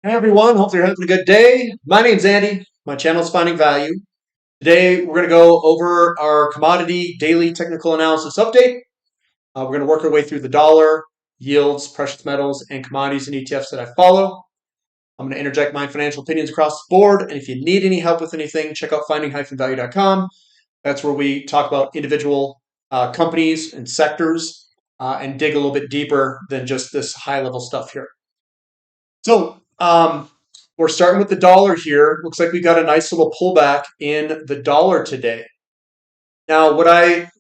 Hey everyone, hope you're having a good day. My name's Andy. My channel is Finding Value. Today we're going to go over our commodity daily technical analysis update. We're going to work our way through the dollar, yields, precious metals, and commodities and ETFs that I follow. I'm going to interject my financial opinions across the board, and if you need any help with anything, check out finding-value.com. That's where we talk about individual companies and sectors and dig a little bit deeper than just this high-level stuff here. So we're starting with the dollar here. Looks like we got a nice little pullback in the dollar today. Now, would I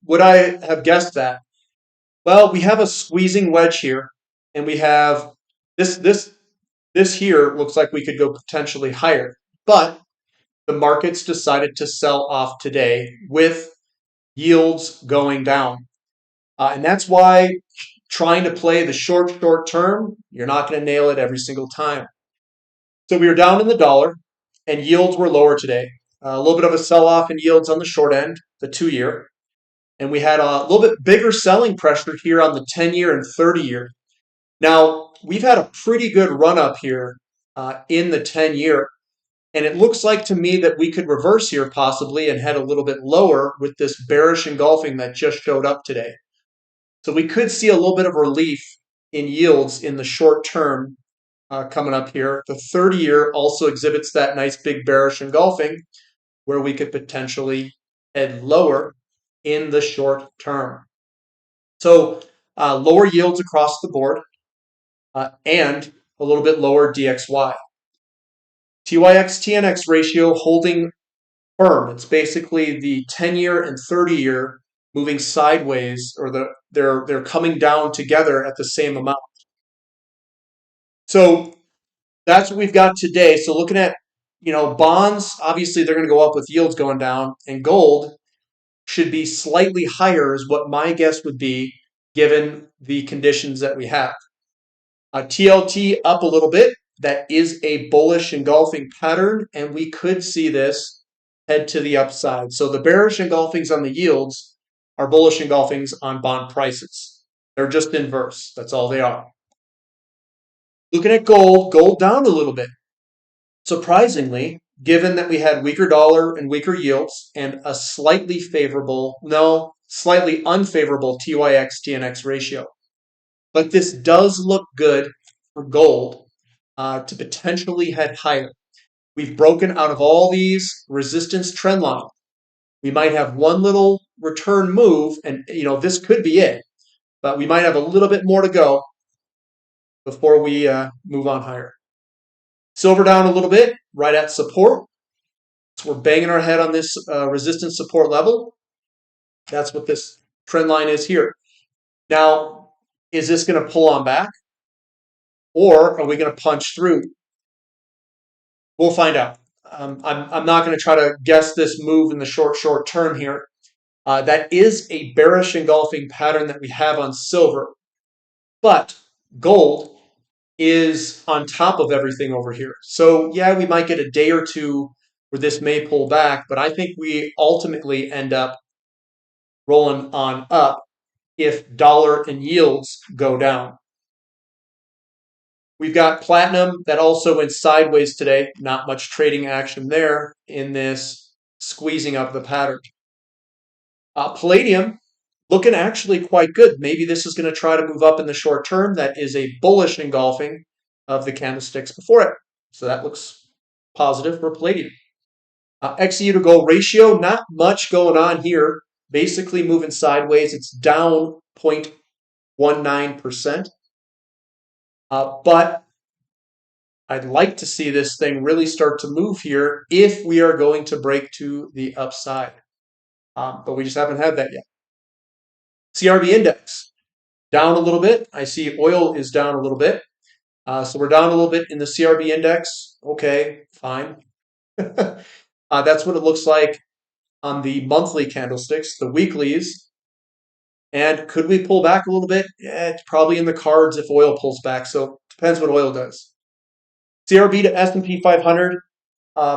have guessed that? Well, we have a squeezing wedge here, and we have this here looks like we could go potentially higher. But the markets decided to sell off today with yields going down. And that's why trying to play the short term, you're not going to nail it every single time. So we were down in the dollar, and yields were lower today. A little bit of a sell-off in yields on the short end, the 2-year. And we had a little bit bigger selling pressure here on the 10-year and 30-year. Now, we've had a pretty good run-up here in the 10-year. And it looks like to me that we could reverse here possibly and head a little bit lower with this bearish engulfing that just showed up today. So we could see a little bit of relief in yields in the short term coming up here. The 30-year also exhibits that nice big bearish engulfing where we could potentially head lower in the short term. So lower yields across the board and a little bit lower DXY. TYX-TNX ratio holding firm. It's basically the 10-year and 30-year moving sideways, or they're coming down together at the same amount. So that's what we've got today. So looking at, bonds, obviously they're going to go up with yields going down, and gold should be slightly higher is what my guess would be given the conditions that we have. TLT up a little bit. That is a bullish engulfing pattern, and we could see this head to the upside. So the bearish engulfings on the yields are bullish engulfings on bond prices. They're just inverse. That's all they are. Looking at gold down a little bit. Surprisingly, given that we had weaker dollar and weaker yields and a slightly unfavorable TYX-TNX ratio. But this does look good for gold to potentially head higher. We've broken out of all these resistance trend lines. We might have one little return move, and this could be it. But we might have a little bit more to go before we move on higher. Silver down a little bit, right at support. So we're banging our head on this resistance support level. That's what this trend line is here. Now, is this going to pull on back? Or are we going to punch through? We'll find out. I'm not going to try to guess this move in the short term here. That is a bearish engulfing pattern that we have on silver. But gold is on top of everything over here. So yeah, we might get a day or two where this may pull back, but I think we ultimately end up rolling on up if dollar and yields go down. We've got platinum that also went sideways today. Not much trading action there in this squeezing of the pattern. Palladium looking actually quite good. Maybe this is going to try to move up in the short term. That is a bullish engulfing of the candlesticks before it. So that looks positive for palladium. XEU to gold ratio, not much going on here. Basically moving sideways. It's down 0.19%. But I'd like to see this thing really start to move here if we are going to break to the upside. But we just haven't had that yet. CRB index, down a little bit. I see oil is down a little bit. So we're down a little bit in the CRB index. Okay, fine. That's what it looks like on the monthly candlesticks, the weeklies. And could we pull back a little bit? Yeah, it's probably in the cards if oil pulls back. So it depends what oil does. CRB to S&P 500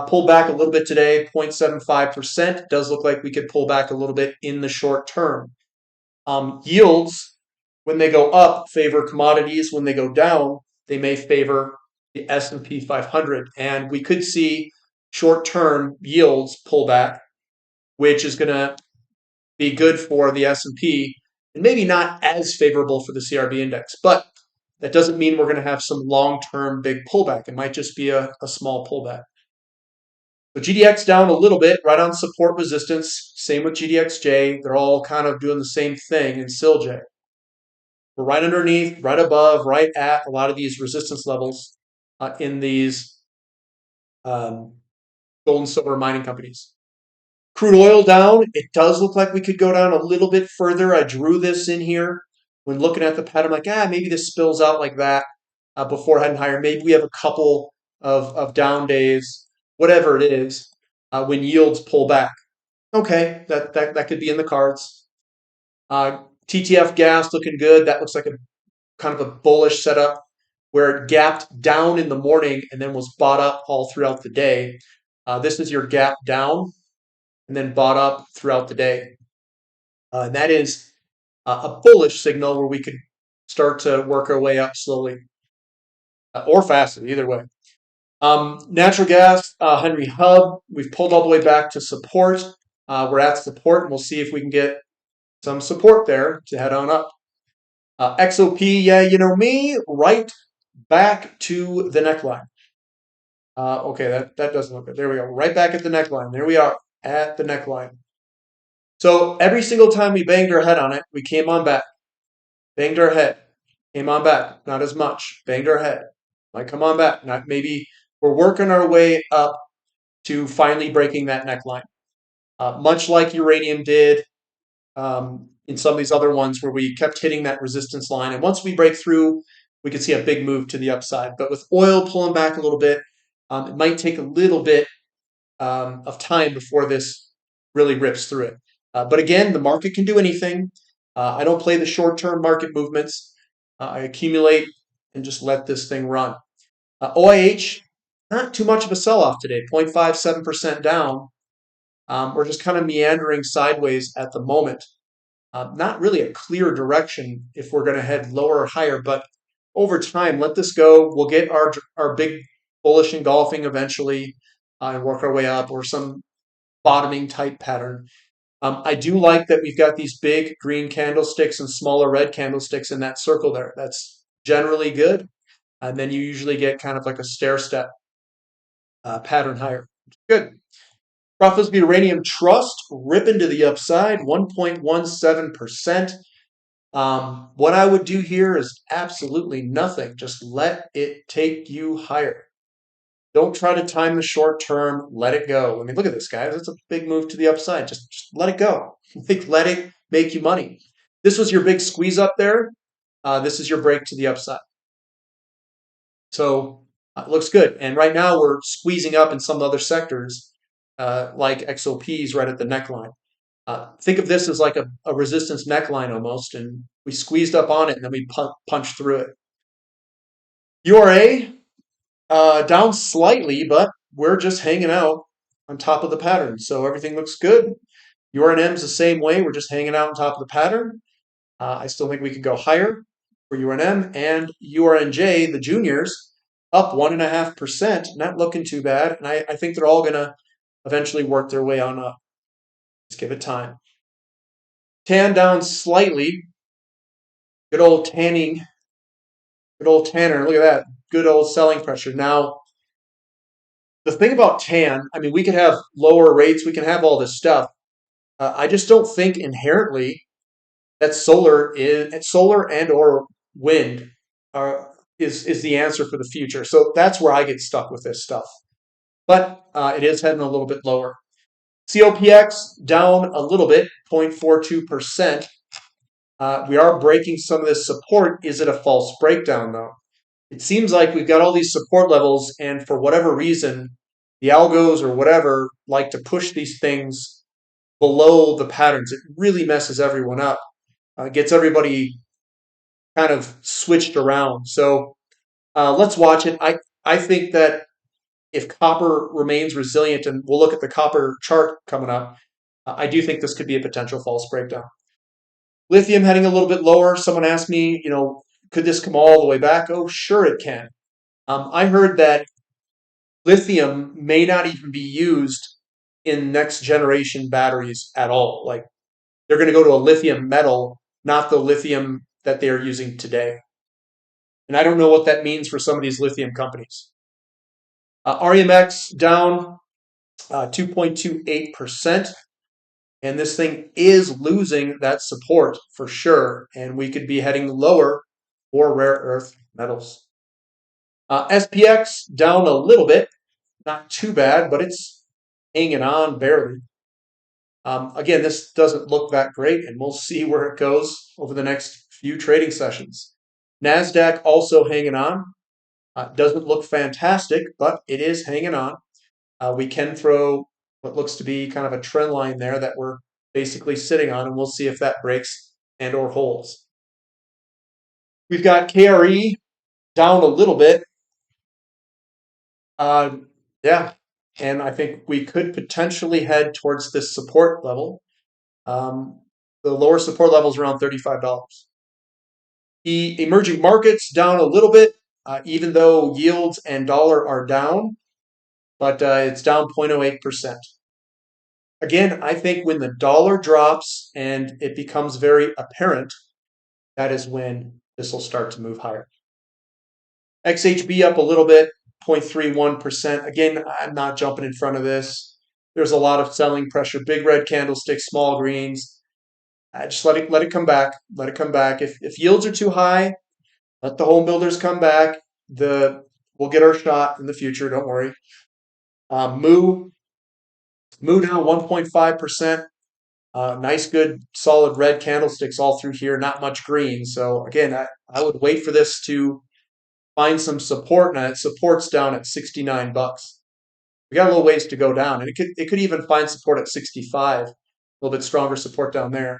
pulled back a little bit today, 0.75%. Does look like we could pull back a little bit in the short term. Yields, when they go up, favor commodities. When they go down, they may favor the S&P 500, and we could see short-term yields pull back, which is going to be good for the S&P and maybe not as favorable for the CRB index. But that doesn't mean we're going to have some long-term big pullback. It might just be a small pullback. So GDX down a little bit, right on support resistance. Same with GDXJ. They're all kind of doing the same thing in SILJ. We're right underneath, right above, right at a lot of these resistance levels in these gold and silver mining companies. Crude oil down. It does look like we could go down a little bit further. I drew this in here. When looking at the pattern, I'm like, maybe this spills out like that before heading higher. Maybe we have a couple of down days, whatever it is, when yields pull back. Okay, that could be in the cards. TTF gas looking good. That looks like a kind of a bullish setup where it gapped down in the morning and then was bought up all throughout the day. This is your gap down and then bought up throughout the day. And that is a bullish signal where we could start to work our way up slowly or faster, either way. Natural gas, Henry Hub, we've pulled all the way back to support. We're at support, and we'll see if we can get some support there to head on up. XOP, yeah, you know me, right back to the neckline. Okay, that doesn't look good. There we go. Right back at the neckline. There we are at the neckline. So every single time we banged our head on it, we came on back. Banged our head. Came on back. Not as much. Banged our head. Might come on back. Not maybe we're working our way up to finally breaking that neckline. Much like uranium did in some of these other ones where we kept hitting that resistance line. And once we break through, we could see a big move to the upside. But with oil pulling back a little bit, it might take a little bit of time before this really rips through it. But again, the market can do anything. I don't play the short-term market movements. I accumulate and just let this thing run. OIH, not too much of a sell-off today, 0.57% down. We're just kind of meandering sideways at the moment. Not really a clear direction if we're going to head lower or higher, but over time, let this go. We'll get our big bullish engulfing eventually and work our way up, or some bottoming type pattern. I do like that we've got these big green candlesticks and smaller red candlesticks in that circle there. That's generally good. And then you usually get kind of like a stair-step pattern higher. Good. Profitable Uranium Trust ripping to the upside, 1.17%. What I would do here is absolutely nothing. Just let it take you higher. Don't try to time the short term. Let it go. I mean, look at this, guys. It's a big move to the upside. Just let it go. Let it make you money. This was your big squeeze up there. This is your break to the upside. So it looks good. And right now we're squeezing up in some other sectors like XOPs right at the neckline. Think of this as like a resistance neckline almost, and we squeezed up on it and then we punched through it. URA, down slightly, but we're just hanging out on top of the pattern. So everything looks good. URNM's the same way. We're just hanging out on top of the pattern. I still think we could go higher for URNM, and URNJ, the juniors, up 1.5%. Not looking too bad. And I think they're all going to eventually work their way on up. Just give it time. TAN down slightly. Good old tanning. Good old tanner. Look at that. Good old selling pressure. Now, the thing about TAN, I mean, we could have lower rates. We can have all this stuff. I just don't think inherently that solar and or wind is the answer for the future. So that's where I get stuck with this stuff. But it is heading a little bit lower. COPX down a little bit, 0.42%. We are breaking some of this support. Is it a false breakdown, though? It seems like we've got all these support levels, and for whatever reason, the algos or whatever like to push these things below the patterns. It really messes everyone up. Gets everybody kind of switched around. So let's watch it. I think that if copper remains resilient, and we'll look at the copper chart coming up, I do think this could be a potential false breakdown. Lithium heading a little bit lower. Someone asked me, could this come all the way back? Oh, sure it can. I heard that lithium may not even be used in next generation batteries at all. Like they're going to go to a lithium metal, not the lithium that they are using today. And I don't know what that means for some of these lithium companies. REMX down 2.28%. And this thing is losing that support for sure. And we could be heading lower for rare earth metals. SPX down a little bit, not too bad, but it's hanging on barely. Again, this doesn't look that great, and we'll see where it goes over the next few trading sessions. NASDAQ also hanging on. Doesn't look fantastic, but it is hanging on. We can throw what looks to be kind of a trend line there that we're basically sitting on, and we'll see if that breaks and or holds. We've got KRE down a little bit. Yeah, and I think we could potentially head towards this support level. The lower support level is around $35. The emerging markets down a little bit, even though yields and dollar are down, but it's down 0.08%. Again, I think when the dollar drops and it becomes very apparent, that is when this will start to move higher. XHB up a little bit, 0.31%. Again, I'm not jumping in front of this. There's a lot of selling pressure, big red candlesticks, small greens. Just let it come back. Let it come back. If yields are too high, let the home builders come back. We'll get our shot in the future. Don't worry. Moo down 1.5%. Nice, good, solid red candlesticks all through here. Not much green. So again, I would wait for this to find some support. Now it support's down at $69. We got a little ways to go down, and it could even find support at 65. A little bit stronger support down there.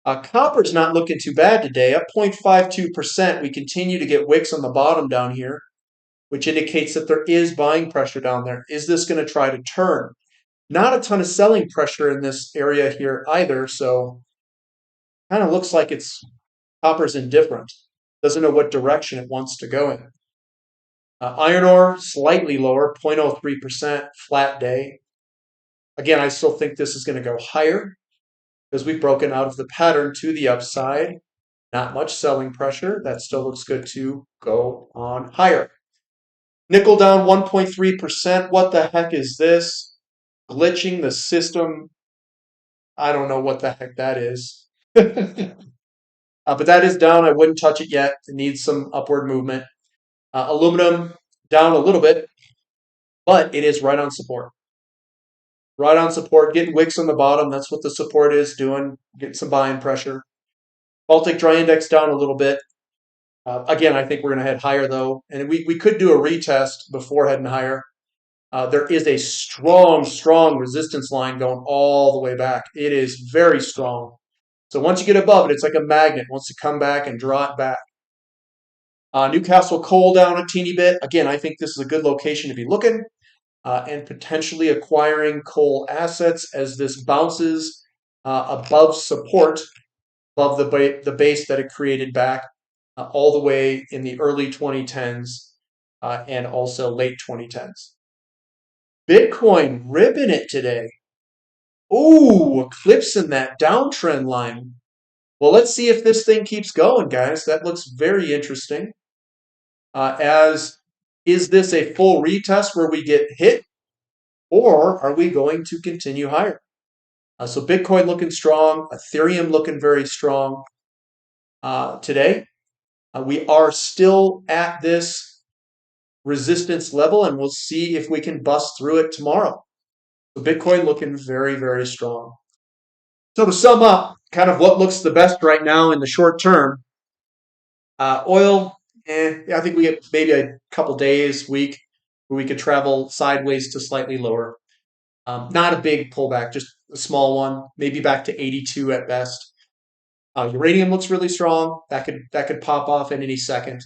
Copper's not looking too bad today, up 0.52%. We continue to get wicks on the bottom down here, which indicates that there is buying pressure down there. Is this going to try to turn? Not a ton of selling pressure in this area here either, so kind of looks like copper's indifferent. Doesn't know what direction it wants to go in. Iron ore, slightly lower, 0.03%, flat day. Again, I still think this is going to go higher because we've broken out of the pattern to the upside. Not much selling pressure. That still looks good to go on higher. Nickel down 1.3%. What the heck is this? Glitching the system. I don't know what the heck that is. But that is down. I wouldn't touch it yet. It needs some upward movement. Aluminum down a little bit, but it is right on support. Right on support, getting wicks on the bottom. That's what the support is doing, getting some buying pressure. Baltic Dry Index down a little bit. Again, I think we're going to head higher, though. And we could do a retest before heading higher. There is a strong, strong resistance line going all the way back. It is very strong. So once you get above it, it's like a magnet. It wants to come back and draw it back. Newcastle coal down a teeny bit. Again, I think this is a good location to be looking and potentially acquiring coal assets as this bounces above support, above the base that it created back all the way in the early 2010s and also late 2010s. Bitcoin ripping it today. Ooh, eclipsing that downtrend line. Well, let's see if this thing keeps going, guys. That looks very interesting. Is this a full retest where we get hit, or are we going to continue higher? So Bitcoin looking strong, Ethereum looking very strong today. We are still at this resistance level, and we'll see if we can bust through it tomorrow. So Bitcoin looking very, very strong. So to sum up, kind of what looks the best right now in the short term, oil, I think we get maybe a couple days, week, where we could travel sideways to slightly lower. Not a big pullback, just a small one, maybe back to 82 at best. Uranium looks really strong. That could pop off at any second.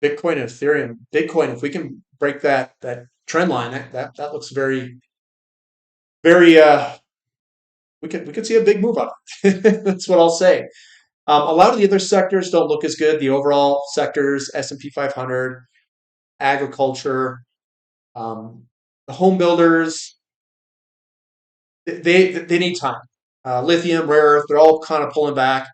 Bitcoin and Ethereum. Bitcoin, if we can break that trend line, that looks very, very. We could see a big move up. That's what I'll say. A lot of the other sectors don't look as good. The overall sectors, S&P 500, agriculture, the home builders, they need time. Lithium, rare earth, they're all kind of pulling back.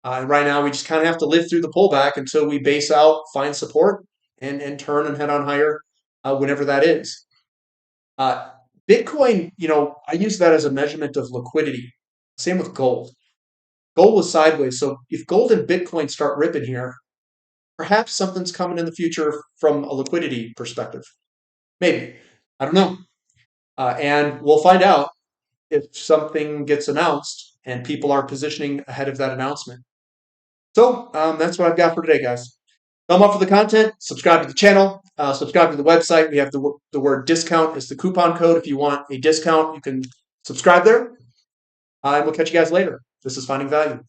And right now, we just kind of have to live through the pullback until we base out, find support, and turn and head on higher whenever that is. Uh, Bitcoin, I use that as a measurement of liquidity. Same with gold. Gold was sideways. So if gold and Bitcoin start ripping here, perhaps something's coming in the future from a liquidity perspective. Maybe. I don't know. And we'll find out if something gets announced and people are positioning ahead of that announcement. So that's what I've got for today, guys. Thumb up for the content, subscribe to the channel, subscribe to the website. We have the word discount as the coupon code. If you want a discount, you can subscribe there. And we'll catch you guys later. This is Finding Value.